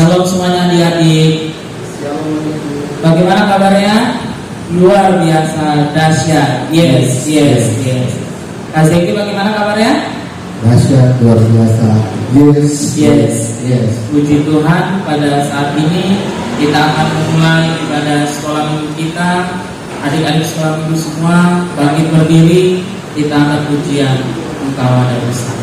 Shalom semuanya adik-adik. Bagaimana kabarnya? Luar biasa, dahsyat. Yes. Kak Zeki bagaimana kabarnya? Dahsyat, luar biasa. Yes. Puji Tuhan, pada saat ini kita akan memulai ibadah sekolah minggu kita. Adik-adik sekolah minggu semua bangkit berdiri, kita angkat pujian Engkau ada bersama.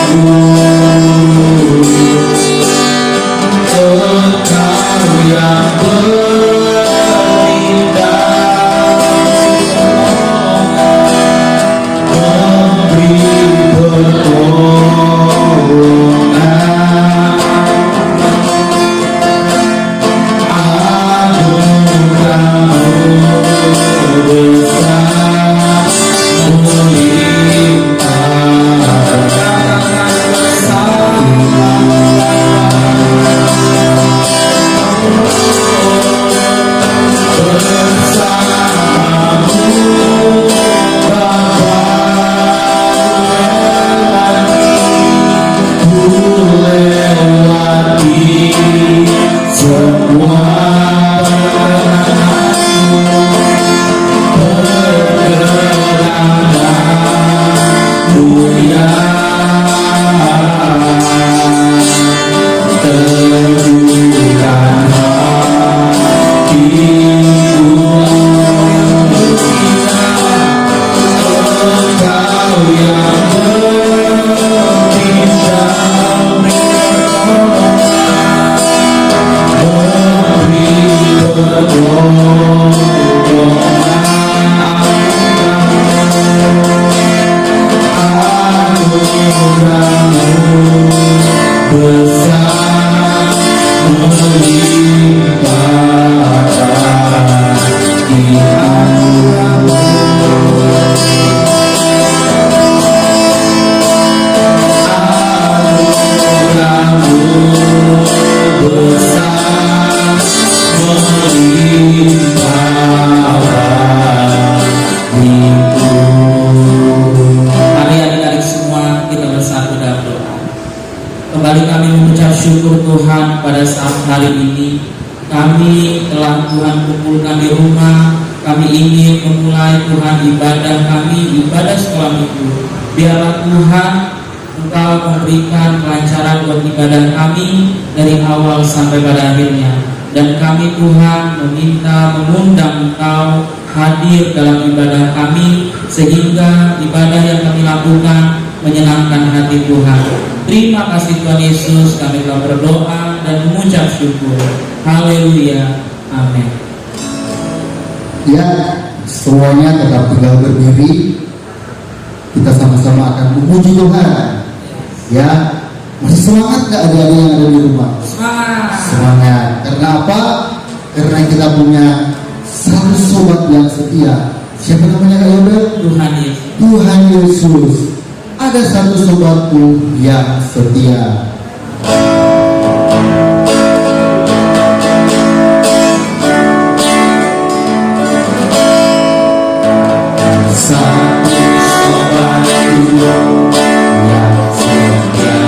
Ku besar melimpahkan di anugerahmu besar melimpahkan itu. Mari adik-adik semua kita bersatu dalam doa. Kembali kami mengucap syukur Tuhan pada saat hari ini kami telah Tuhan kumpulkan di rumah. Kami ingin memulai Tuhan ibadah kami, ibadah sekolah minggu. Biarlah Tuhan Engkau memberikan kelancaran buat ibadah kami dari awal sampai pada akhirnya. Dan kami Tuhan mengundang Engkau hadir dalam ibadah kami, sehingga ibadah yang kami lakukan menyenangkan hati Tuhan. Terima kasih Tuhan Yesus, kami telah berdoa dan mengucap syukur. Haleluya, amin. Ya, semuanya tetap tinggal berdiri. Kita sama-sama akan memuji Tuhan. Ya, masih semangat nggak adik-adik yang ada di rumah? Semangat. Semangat. Karena apa? Karena kita punya satu sobat yang setia. Siapa namanya Kak Yobel? Tuhan Yesus. Tuhan Yesus. Ada satu sobatku yang setia. Satu sobatku yang setia,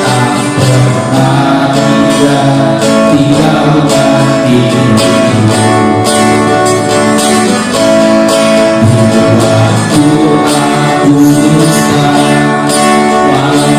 tak pernah dia tinggalkan diriku. Waktu aku susah, waktu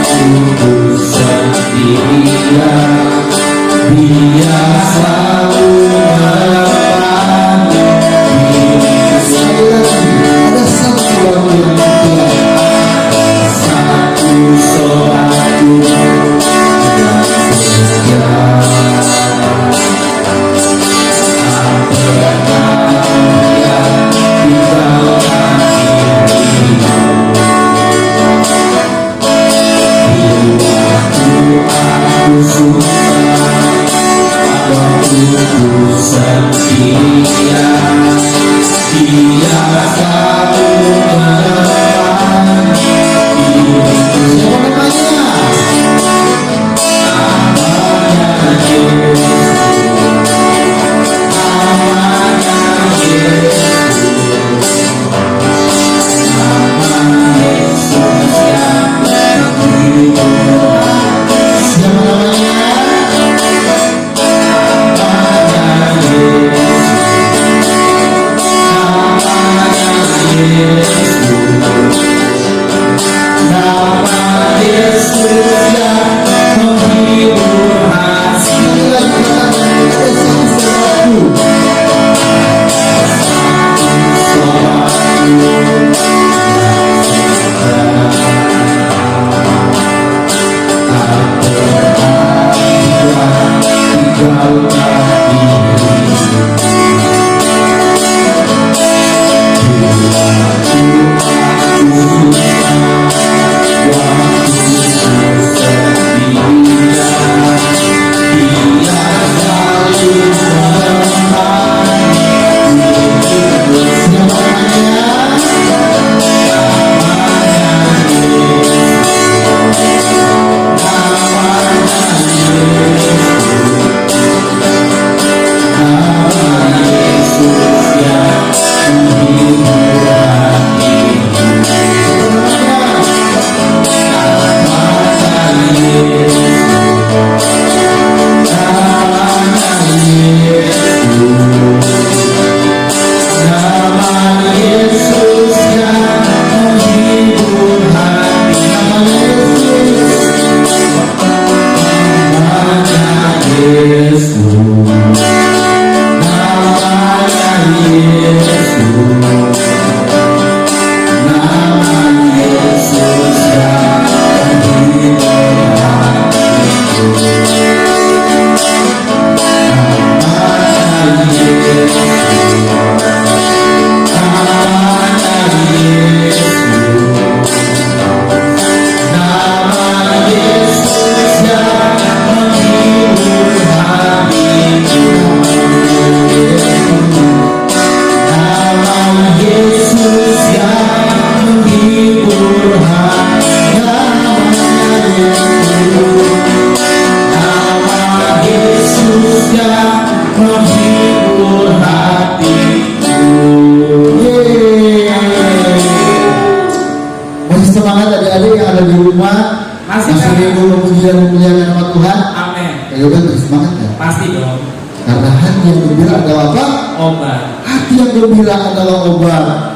Masih semangat adik-adik yang ada di rumah. Masih rindu memuji dan memuliakan nama Tuhan. Amin. Ayo kan masih semangat ya? Pasti dong. Karena hati yang gembira adalah apa? Obat. Hati yang gembira adalah obat.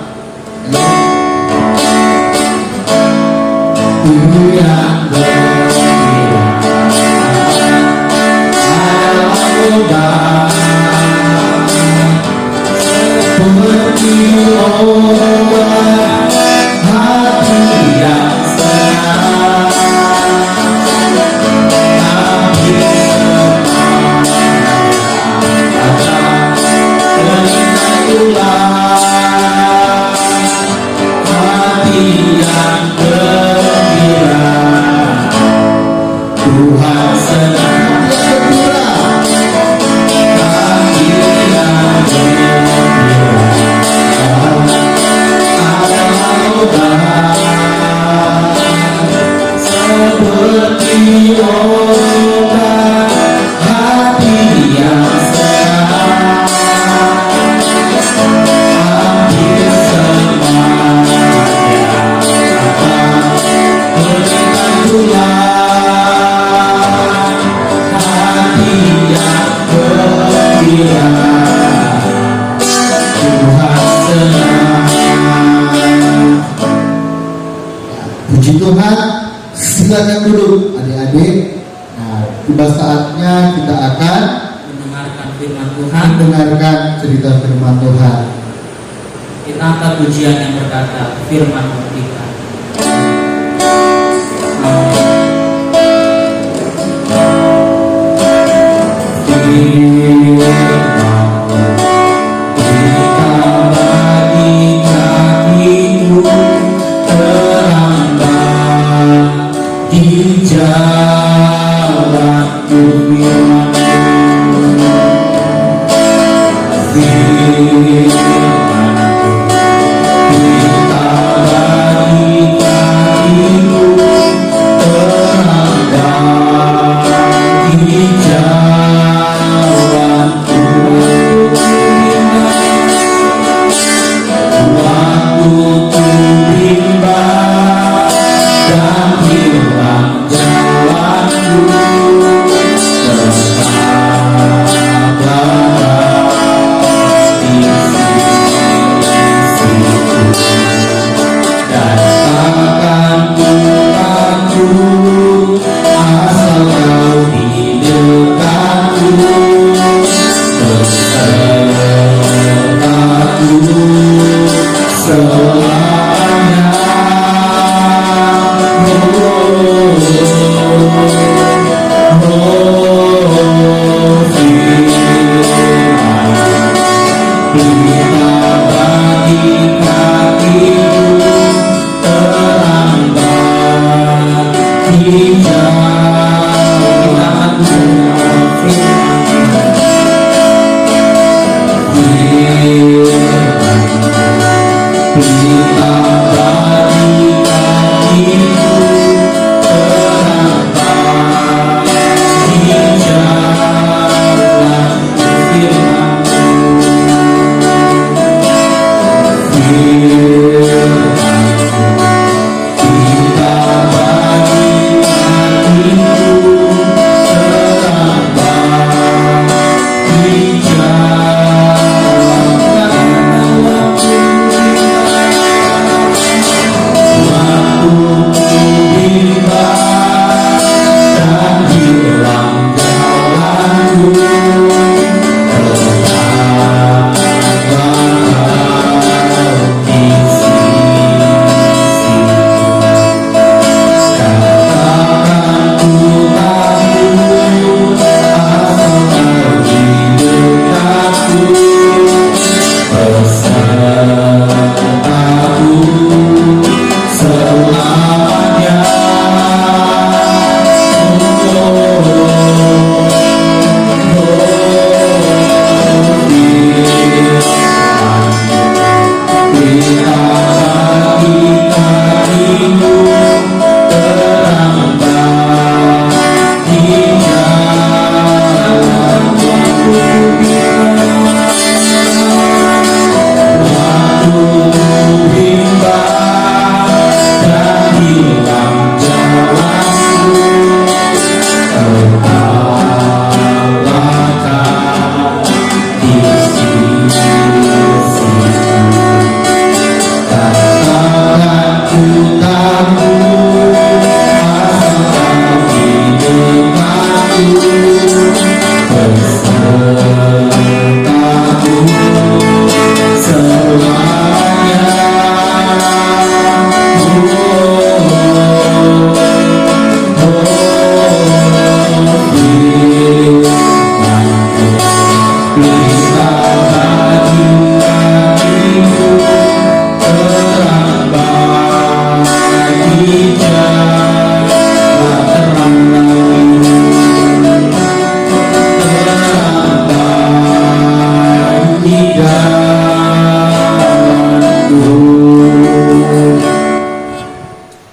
Yang gembira adalah obat. Seperti obat hati yang senang. Tapi hati yang gembira, Tuhan senang. Hati yang gembira adalah obat, seperti obat hati yang senang. Hampir semuanya berikan Tuhan, hati yang gembira, Tuhan senang. Puji Tuhan, silakan duduk adik-adik. Nah, tiba saatnya kita akan Mendengarkan firman Tuhan. mendengarkan cerita firman Tuhan. Kita angkat pujian yang berkata firman kita.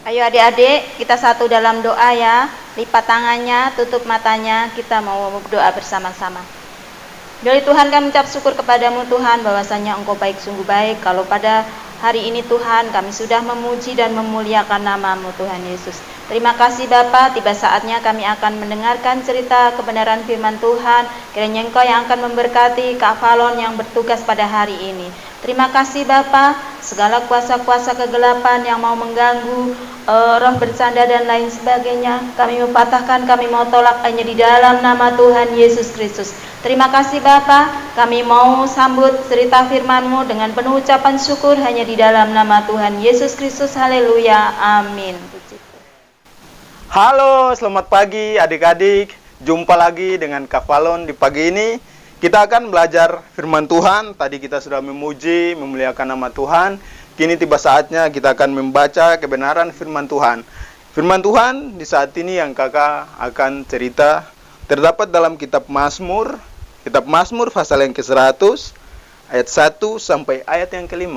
Ayo adik-adik, kita satu dalam doa ya. Lipat tangannya, tutup matanya, kita mau berdoa bersama-sama. Dari Tuhan kami ucap syukur kepadamu Tuhan, bahwasanya Engkau baik, sungguh baik. Kalau pada hari ini Tuhan, kami sudah memuji dan memuliakan nama-Mu Tuhan Yesus. Terima kasih Bapa, tiba saatnya kami akan mendengarkan cerita kebenaran firman Tuhan. Kiranya Engkau yang akan memberkati Kak Falon yang bertugas pada hari ini. Terima kasih Bapa, segala kuasa-kuasa kegelapan yang mau mengganggu, roh bercanda dan lain sebagainya, kami mau patahkan, kami mau tolak hanya di dalam nama Tuhan Yesus Kristus. Terima kasih Bapa, kami mau sambut cerita firman-Mu dengan penuh ucapan syukur hanya di dalam nama Tuhan Yesus Kristus. Haleluya, amin. Halo, selamat pagi adik-adik. Jumpa lagi dengan Kak Falon di pagi ini. Kita akan belajar firman Tuhan. Tadi kita sudah memuji, memuliakan nama Tuhan. Kini tiba saatnya kita akan membaca kebenaran firman Tuhan. Firman Tuhan di saat ini yang kakak akan cerita terdapat dalam kitab Mazmur. Kitab Mazmur pasal yang ke-100 ayat 1 sampai ayat yang ke-5.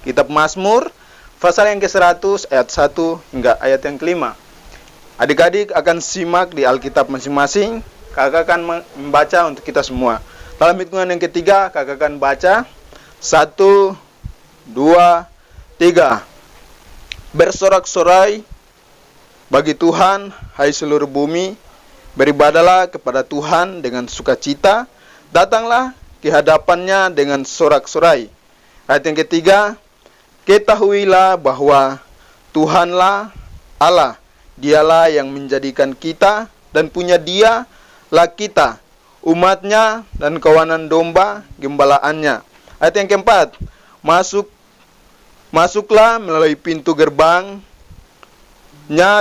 Kitab Mazmur pasal yang ke-100 ayat 1 hingga ayat yang ke-5. Adik-adik akan simak di Alkitab masing-masing. Kakak akan membaca untuk kita semua. Dalam hitungan yang ketiga, kakak akan baca 1, 2, 3. Bersorak-sorai bagi Tuhan, hai seluruh bumi. Beribadalah kepada Tuhan dengan sukacita. Datanglah ke hadapannya dengan sorak-sorai. Ayat yang ketiga, ketahuilah bahwa Tuhanlah Allah. Dialah yang menjadikan kita dan punya Dialah kita, umatnya dan kawanan domba gembalaannya. Ayat yang keempat, masuklah melalui pintu gerbangnya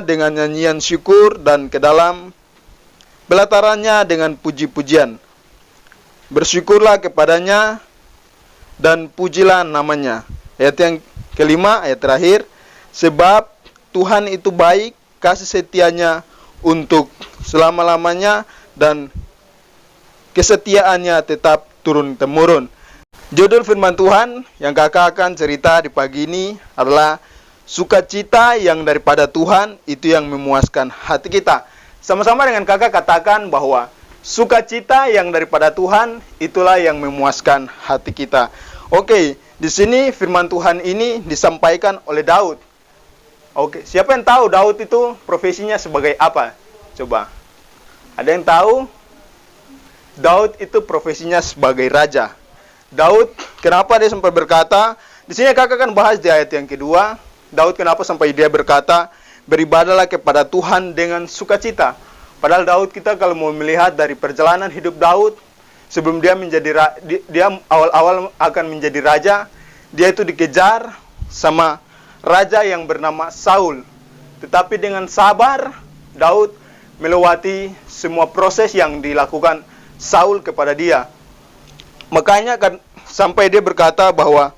dengan nyanyian syukur dan ke dalam pelatarannya dengan puji-pujian. Bersyukurlah kepadanya dan pujilah namanya. Ayat yang kelima, ayat terakhir, sebab Tuhan itu baik, kasih setianya untuk selama-lamanya dan kesetiaannya tetap turun-temurun. Judul firman Tuhan yang kakak akan cerita di pagi ini adalah sukacita yang daripada Tuhan itu yang memuaskan hati kita. Sama-sama dengan kakak katakan bahwa sukacita yang daripada Tuhan itulah yang memuaskan hati kita. Oke, di sini firman Tuhan ini disampaikan oleh Daud. Oke, siapa yang tahu Daud itu profesinya sebagai apa? Coba. Ada yang tahu? Daud itu profesinya sebagai raja. Daud, kenapa dia sampai berkata? Di sini kakak akan bahas di ayat yang kedua. Daud kenapa sampai dia berkata, beribadalah kepada Tuhan dengan sukacita. Padahal Daud, kita kalau mau melihat dari perjalanan hidup Daud, sebelum dia awal-awal akan menjadi raja, dia itu dikejar sama raja yang bernama Saul. Tetapi dengan sabar, Daud melewati semua proses yang dilakukan Saul kepada dia. Makanya kan sampai dia berkata bahwa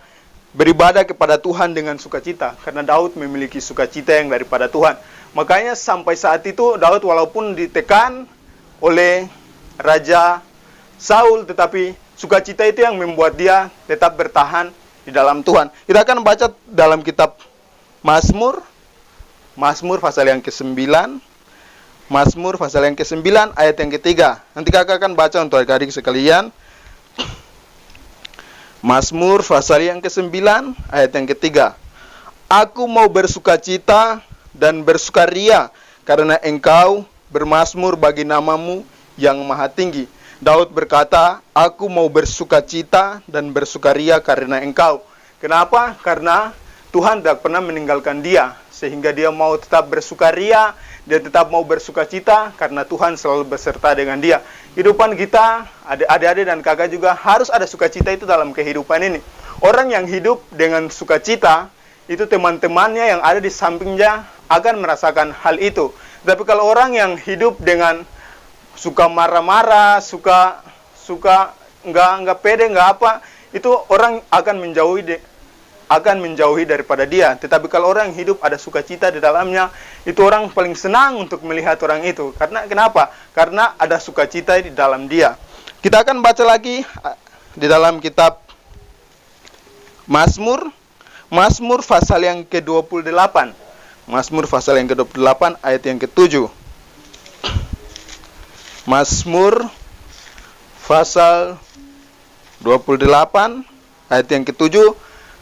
beribadah kepada Tuhan dengan sukacita. Karena Daud memiliki sukacita yang daripada Tuhan. Makanya sampai saat itu Daud walaupun ditekan oleh Raja Saul, tetapi sukacita itu yang membuat dia tetap bertahan di dalam Tuhan. Kita akan baca dalam kitab Mazmur pasal yang ke-9. Mazmur pasal yang ke-9 ayat yang ketiga. Nanti kakak akan baca untuk adik-adik sekalian. Mazmur pasal yang ke-9 ayat yang ketiga. Aku mau bersukacita dan bersukaria karena engkau bermazmur bagi namamu yang maha tinggi. Daud berkata, aku mau bersukacita dan bersukaria karena engkau. Kenapa? Karena Tuhan tidak pernah meninggalkan dia, sehingga dia mau tetap bersukaria, dia tetap mau bersukacita, karena Tuhan selalu beserta dengan dia. Kehidupan kita, adik-adik dan kakak juga harus ada sukacita itu dalam kehidupan ini. Orang yang hidup dengan sukacita, itu teman-temannya yang ada di sampingnya akan merasakan hal itu. Tapi kalau orang yang hidup dengan suka marah-marah, suka nggak pede, nggak apa, itu orang akan menjauhi daripada dia. Tetapi kalau orang hidup ada sukacita di dalamnya, itu orang paling senang untuk melihat orang itu. Karena kenapa? Karena ada sukacita di dalam dia. Kita akan baca lagi di dalam kitab Mazmur pasal yang ke-28. Mazmur pasal yang ke-28 ayat yang ke-7. Mazmur pasal 28 ayat yang ke-7.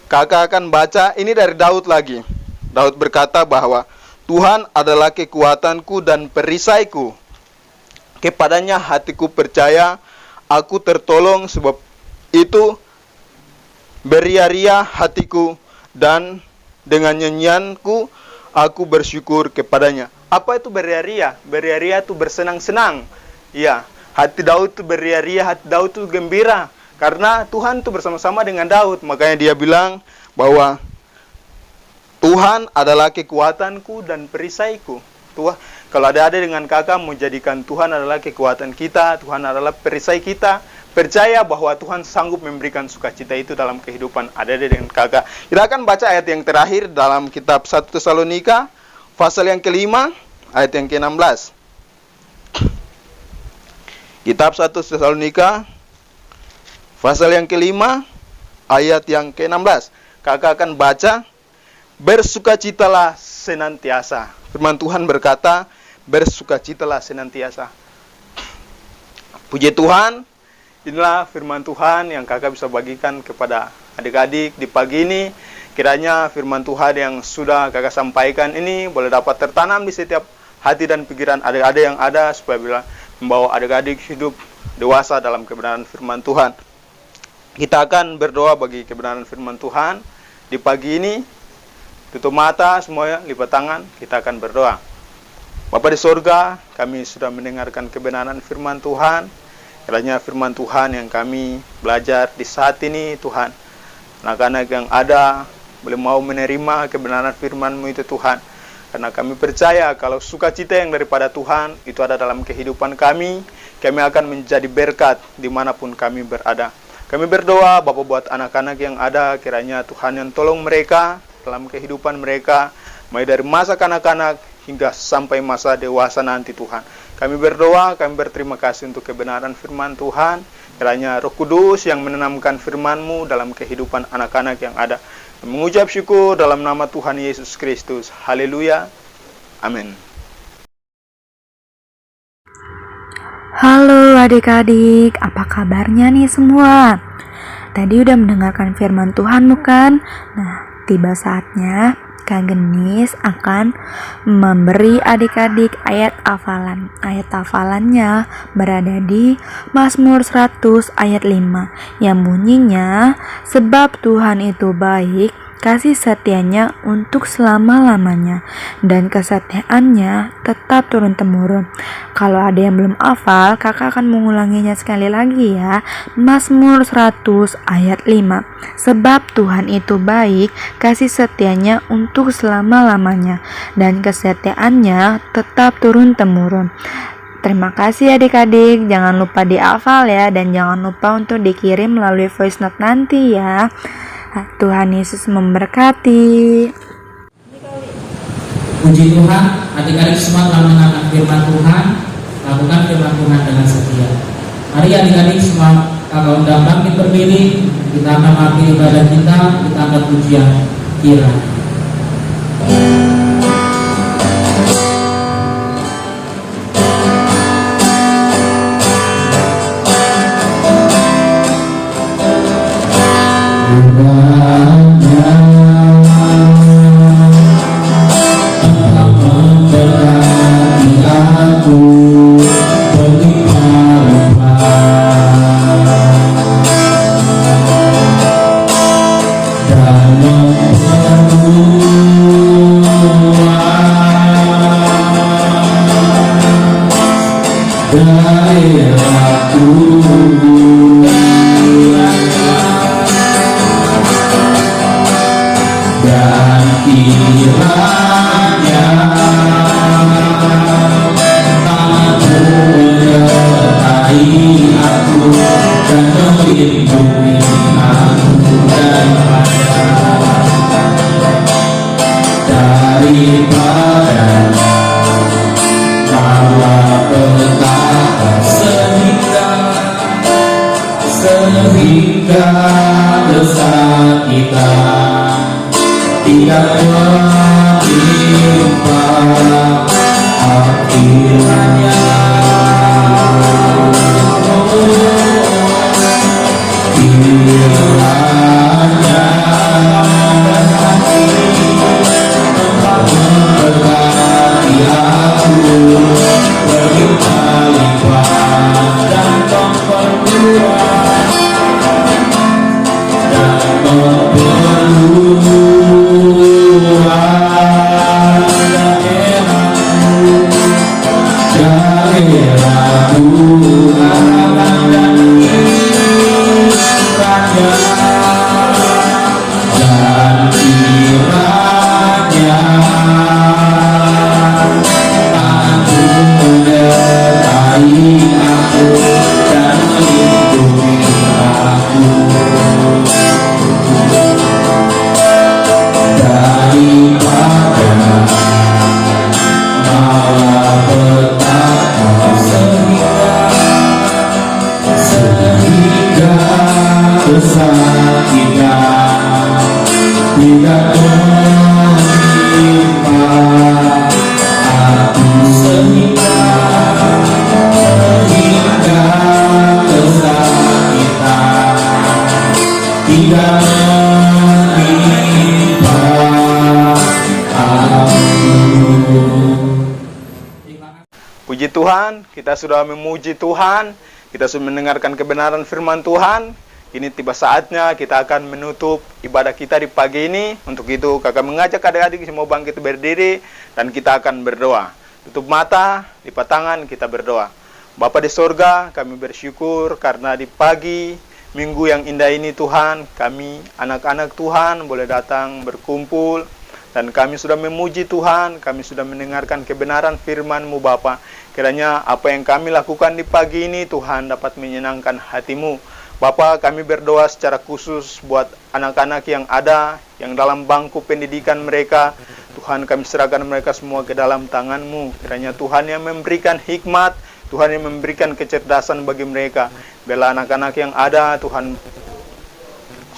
Kakak akan baca, ini dari Daud lagi. Daud berkata bahwa Tuhan adalah kekuatanku dan perisaiku. Kepadanya hatiku percaya, aku tertolong, sebab itu beria-ria hatiku, dan dengan nyanyianku aku bersyukur kepadanya. Apa itu beria-ria? Beria-ria itu bersenang-senang. Ya, hati Daud itu beria-ria, hati Daud itu gembira. Karena Tuhan itu bersama-sama dengan Daud. Makanya dia bilang bahwa Tuhan adalah kekuatanku dan perisaiku. Tuhan, kalau ada dengan kakak mau jadikan Tuhan adalah kekuatan kita, Tuhan adalah perisai kita. Percaya bahwa Tuhan sanggup memberikan sukacita itu dalam kehidupan ada dengan kakak. Kita akan baca ayat yang terakhir dalam kitab 1 Tesalonika pasal yang ke-5 ayat yang ke-16. Kitab 1 Tesalonika pasal yang ke-5 ayat yang ke-16. Kakak akan baca, bersukacitalah senantiasa. Firman Tuhan berkata, bersukacitalah senantiasa. Puji Tuhan, inilah firman Tuhan yang kakak bisa bagikan kepada adik-adik di pagi ini. Kiranya firman Tuhan yang sudah kakak sampaikan ini boleh dapat tertanam di setiap hati dan pikiran adik-adik yang ada, supaya bila membawa adik-adik hidup dewasa dalam kebenaran firman Tuhan. Kita akan berdoa bagi kebenaran firman Tuhan di pagi ini. Tutup mata semuanya, lipat tangan, kita akan berdoa. Bapa di sorga, kami sudah mendengarkan kebenaran firman Tuhan. Kiranya firman Tuhan yang kami belajar di saat ini, Tuhan, anak-anak yang ada boleh mau menerima kebenaran firman-Mu itu, Tuhan. Karena kami percaya kalau sukacita yang daripada Tuhan itu ada dalam kehidupan kami, kami akan menjadi berkat dimanapun kami berada. Kami berdoa Bapa buat anak-anak yang ada, kiranya Tuhan yang tolong mereka dalam kehidupan mereka, mulai dari masa kanak-kanak hingga sampai masa dewasa nanti, Tuhan. Kami berdoa, kami berterima kasih untuk kebenaran firman Tuhan. Kiranya Roh Kudus yang menanamkan firman-Mu dalam kehidupan anak-anak yang ada. Mengucap syukur dalam nama Tuhan Yesus Kristus. Haleluya. Amin. Halo adik-adik, apa kabarnya nih semua? Tadi udah mendengarkan firman Tuhan bukan? Nah, tiba saatnya Kak Genis akan memberi adik-adik ayat hafalan. Ayat hafalannya berada di Mazmur 100 ayat 5 yang bunyinya, sebab Tuhan itu baik, kasih setianya untuk selama-lamanya, dan kesetiaannya tetap turun-temurun. Kalau ada yang belum hafal, kakak akan mengulanginya sekali lagi ya. Mazmur 100 ayat 5. Sebab Tuhan itu baik, kasih setianya untuk selama-lamanya, dan kesetiaannya tetap turun-temurun. Terima kasih adik-adik, jangan lupa dihafal ya, dan jangan lupa untuk dikirim melalui voice note nanti ya. Tuhan Yesus memberkati. Puji Tuhan, adik-adik semua telah mendengarkan firman Tuhan. Lakukan firman Tuhan dengan setia. Mari adik-adik semua kakak undang bangkit berdiri. Kita akan mengakhiri ibadah kita angkat pujian kiranya. Daripada malah petaka sedih Puji Tuhan, kita sudah memuji Tuhan, kita sudah mendengarkan kebenaran firman Tuhan. Ini tiba saatnya kita akan menutup ibadah kita di pagi ini. Untuk itu kakak mengajak adik-adik semua bangkit berdiri dan kita akan berdoa. Tutup mata, lipat tangan, kita berdoa. Bapa di sorga, kami bersyukur karena di pagi minggu yang indah ini Tuhan, kami anak-anak Tuhan boleh datang berkumpul. Dan kami sudah memuji Tuhan, kami sudah mendengarkan kebenaran firman-Mu Bapa. Kiranya apa yang kami lakukan di pagi ini Tuhan dapat menyenangkan hati-Mu. Bapa, kami berdoa secara khusus buat anak-anak yang ada, yang dalam bangku pendidikan mereka. Tuhan, kami serahkan mereka semua ke dalam tangan-Mu. Kiranya Tuhan yang memberikan hikmat, Tuhan yang memberikan kecerdasan bagi mereka. Bila anak-anak yang ada, Tuhan,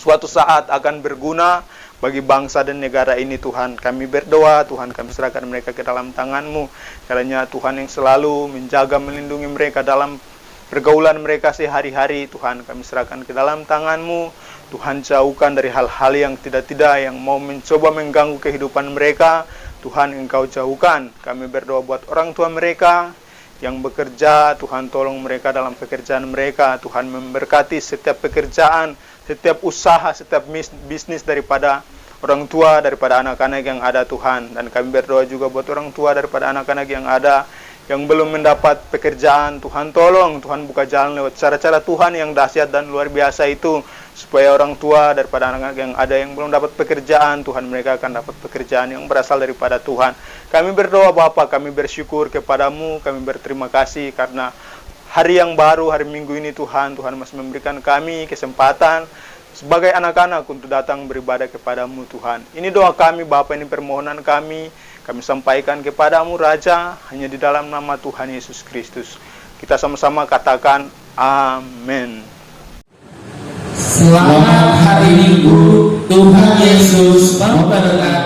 suatu saat akan berguna bagi bangsa dan negara ini Tuhan. Kami berdoa, Tuhan, kami serahkan mereka ke dalam tangan-Mu. Kiranya Tuhan yang selalu menjaga, melindungi mereka dalam pergaulan mereka sehari-hari. Tuhan, kami serahkan ke dalam tangan-Mu. Tuhan, jauhkan dari hal-hal yang tidak-tidak yang mau mencoba mengganggu kehidupan mereka. Tuhan, Engkau jauhkan. Kami berdoa buat orang tua mereka yang bekerja. Tuhan, tolong mereka dalam pekerjaan mereka. Tuhan, memberkati setiap pekerjaan, setiap usaha, setiap bisnis daripada orang tua, daripada anak-anak yang ada Tuhan. Dan kami berdoa juga buat orang tua daripada anak-anak yang ada, yang belum mendapat pekerjaan. Tuhan tolong, Tuhan buka jalan lewat cara-cara Tuhan yang dahsyat dan luar biasa itu. Supaya orang tua daripada anak-anak yang ada yang belum dapat pekerjaan, Tuhan mereka akan dapat pekerjaan yang berasal daripada Tuhan. Kami berdoa Bapa, kami bersyukur kepada-Mu, kami berterima kasih karena hari yang baru, hari Minggu ini Tuhan masih memberikan kami kesempatan sebagai anak-anak untuk datang beribadah kepada-Mu Tuhan. Ini doa kami Bapa, ini permohonan kami sampaikan kepada-Mu Raja, hanya di dalam nama Tuhan Yesus Kristus. Kita sama-sama katakan amin. Selamat hari Minggu, Tuhan Yesus memberkati.